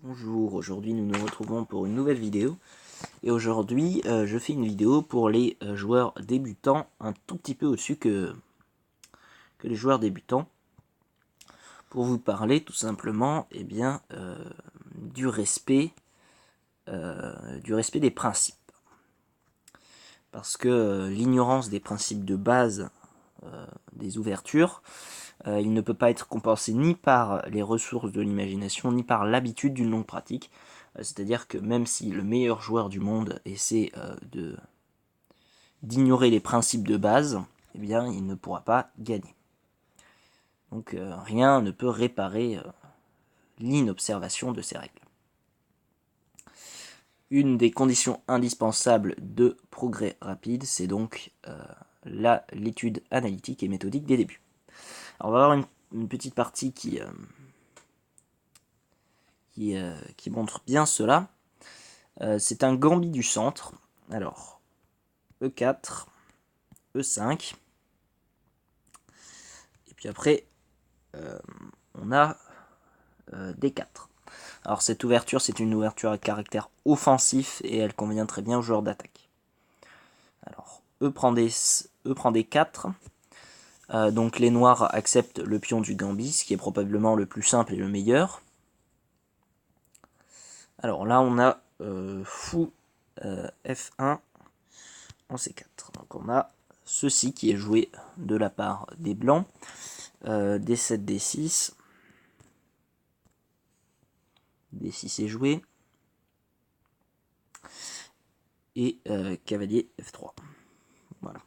Bonjour, aujourd'hui nous nous retrouvons pour une nouvelle vidéo et aujourd'hui je fais une vidéo pour les joueurs débutants un tout petit peu au-dessus que les joueurs débutants pour vous parler tout simplement du respect des principes, parce que l'ignorance des principes de base des ouvertures il ne peut pas être compensé ni par les ressources de l'imagination, ni par l'habitude d'une longue pratique. C'est-à-dire que même si le meilleur joueur du monde essaie d'ignorer les principes de base, eh bien, il ne pourra pas gagner. Donc rien ne peut réparer l'inobservation de ces règles. Une des conditions indispensables de progrès rapide, c'est donc l'étude analytique et méthodique des débuts. Alors, on va avoir une petite partie qui montre bien cela. C'est un gambit du centre. Alors, E4, E5. Et puis après, on a D4. Alors cette ouverture, c'est une ouverture à caractère offensif et elle convient très bien aux joueurs d'attaque. Alors, E prend D4. Donc les noirs acceptent le pion du gambit, ce qui est probablement le plus simple et le meilleur. Alors là, on a fou F1 en C4. Donc on a ceci qui est joué de la part des blancs. D7, D6. D6 est joué. Et cavalier F3. Voilà.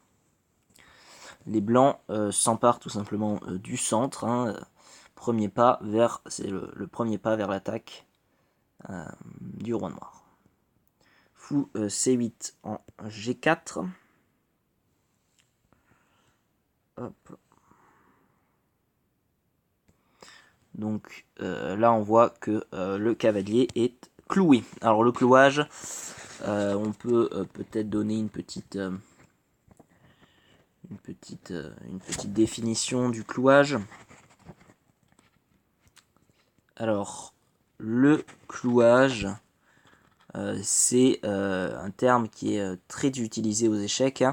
Les blancs s'emparent tout simplement du centre. Premier pas vers, c'est le premier pas vers l'attaque du roi noir. Fou C8 en G4. Hop. Donc là on voit que le cavalier est cloué. Alors le clouage, on peut peut-être donner une petite définition du clouage. Alors le clouage, c'est un terme qui est très utilisé aux échecs.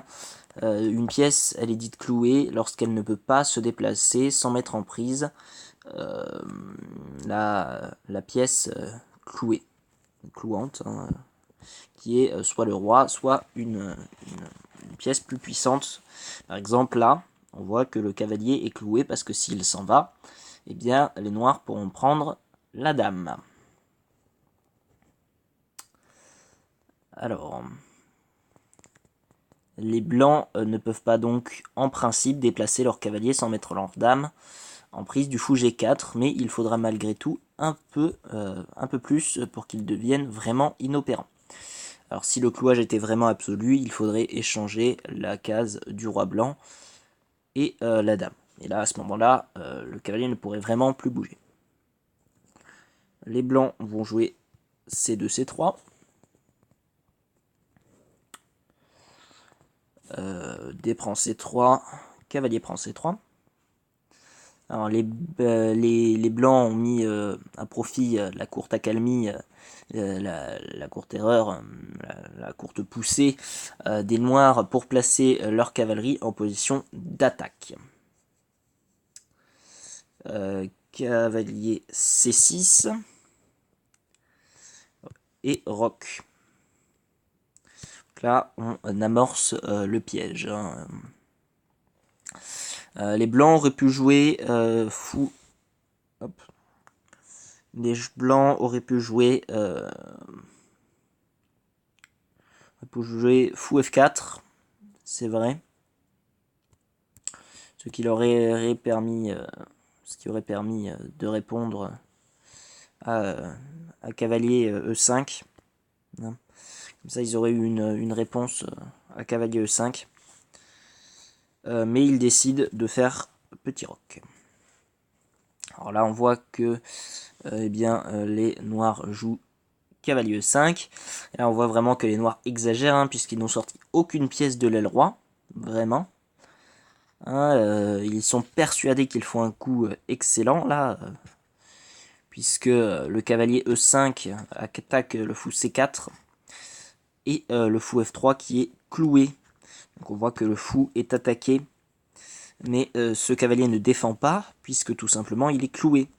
Une pièce, elle est dite clouée lorsqu'elle ne peut pas se déplacer sans mettre en prise la pièce clouée, clouante, qui est soit le roi, soit une pièce plus puissante. Par exemple, là, on voit que le cavalier est cloué parce que s'il s'en va, eh bien, les noirs pourront prendre la dame. Alors, les blancs ne peuvent pas donc, en principe, déplacer leur cavalier sans mettre leur dame en prise du fou G4, mais il faudra malgré tout un peu plus pour qu'il devienne vraiment inopérant. Alors si le clouage était vraiment absolu, il faudrait échanger la case du roi blanc et la dame. Et là, à ce moment-là, le cavalier ne pourrait vraiment plus bouger. Les blancs vont jouer C2, C3. D prend C3, cavalier prend C3. Alors les blancs ont mis à profit la courte accalmie, la courte erreur, la courte poussée des noirs pour placer leur cavalerie en position d'attaque. Cavalier C6 et roc. Donc là, on amorce le piège. Les blancs auraient pu jouer fou. Hop. Les blancs auraient pu jouer fou F4, c'est vrai. Ce qui aurait permis de répondre à cavalier E5. Comme ça, ils auraient eu une réponse à cavalier E5. Mais ils décident de faire petit roc. Alors là, on voit que les noirs jouent cavalier E5. Et là, on voit vraiment que les noirs exagèrent, puisqu'ils n'ont sorti aucune pièce de l'aile roi. Vraiment. Ils sont persuadés qu'ils font un coup excellent, là. puisque le cavalier E5 attaque le fou C4 et le fou F3 qui est cloué. Donc on voit que le fou est attaqué, mais ce cavalier ne défend pas, puisque tout simplement il est cloué.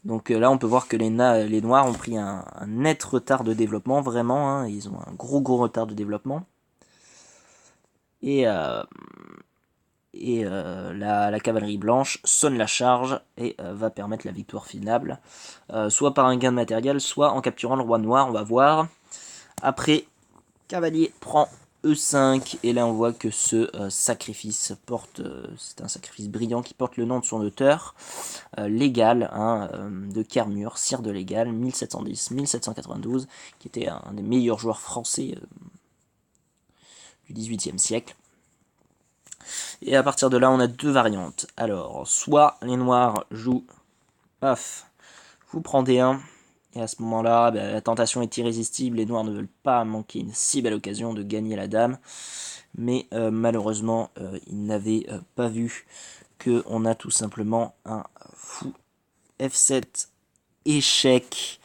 Donc là on peut voir que les noirs ont pris un net retard de développement, vraiment, hein, ils ont un gros retard de développement. Et la cavalerie blanche sonne la charge et va permettre la victoire finale, soit par un gain de matériel, soit en capturant le roi noir, on va voir. Après, cavalier prend E5, et là on voit que ce sacrifice porte, c'est un sacrifice brillant qui porte le nom de son auteur, Légal, hein, de Kermure, sire de Légal, 1710-1792, qui était un des meilleurs joueurs français du XVIIIe siècle. Et à partir de là, on a deux variantes. Alors, soit les noirs jouent, paf, vous prenez D1, et à ce moment-là, la tentation est irrésistible, les noirs ne veulent pas manquer une si belle occasion de gagner la dame. Mais malheureusement, ils n'avaient pas vu qu'on a tout simplement un fou F7 échec.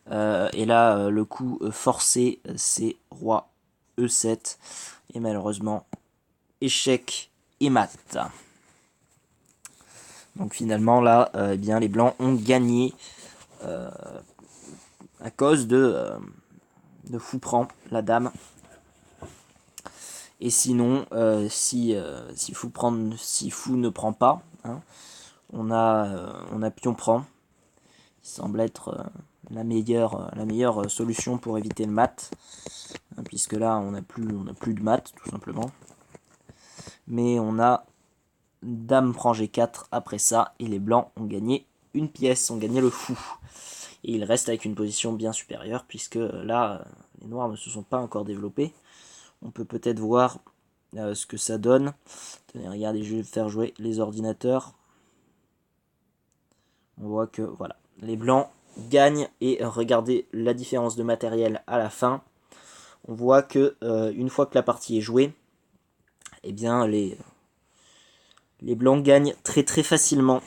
Et là, le coup forcé, c'est roi E7. Et malheureusement, échec et mat. Donc finalement là, eh bien, les blancs ont gagné à cause de fou prend la dame. Et sinon, si fou ne prend pas, hein, on a pion prend, qui semble être la meilleure solution pour éviter le mat, hein, puisque là on n'a plus de mat tout simplement. Mais on a dame prend G4 après ça, et les blancs ont gagné une pièce, ont gagné le fou. Et ils restent avec une position bien supérieure, puisque là, les noirs ne se sont pas encore développés. On peut peut-être voir ce que ça donne. Tenez, regardez, je vais faire jouer les ordinateurs. On voit que, voilà, les blancs gagnent, et regardez la différence de matériel à la fin. On voit que, une fois que la partie est jouée, eh bien, les blancs gagnent très facilement.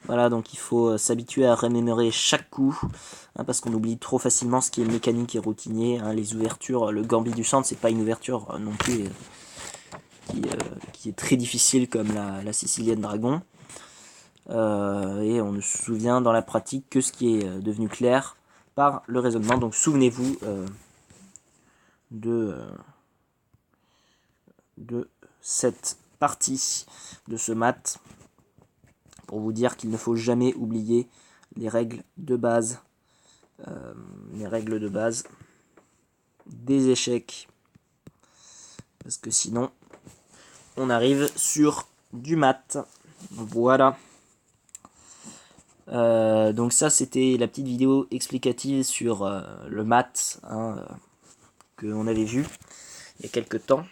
Voilà, donc il faut s'habituer à remémorer chaque coup, hein, parce qu'on oublie trop facilement ce qui est mécanique et routinier, hein, les ouvertures. Le gambit du centre, c'est pas une ouverture non plus qui est très difficile comme la sicilienne dragon. Et on ne se souvient dans la pratique que ce qui est devenu clair par le raisonnement. Donc souvenez-vous de cette partie, de ce mat, pour vous dire qu'il ne faut jamais oublier les règles de base, des échecs, parce que sinon on arrive sur du mat. Voilà. Donc ça, c'était la petite vidéo explicative sur le mat, hein, qu'on avait vu il y a quelques temps.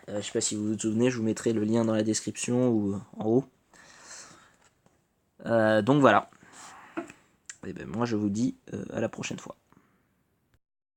Je sais pas si vous vous souvenez, je vous mettrai le lien dans la description ou en haut. Donc voilà. Et ben moi je vous dis à la prochaine fois.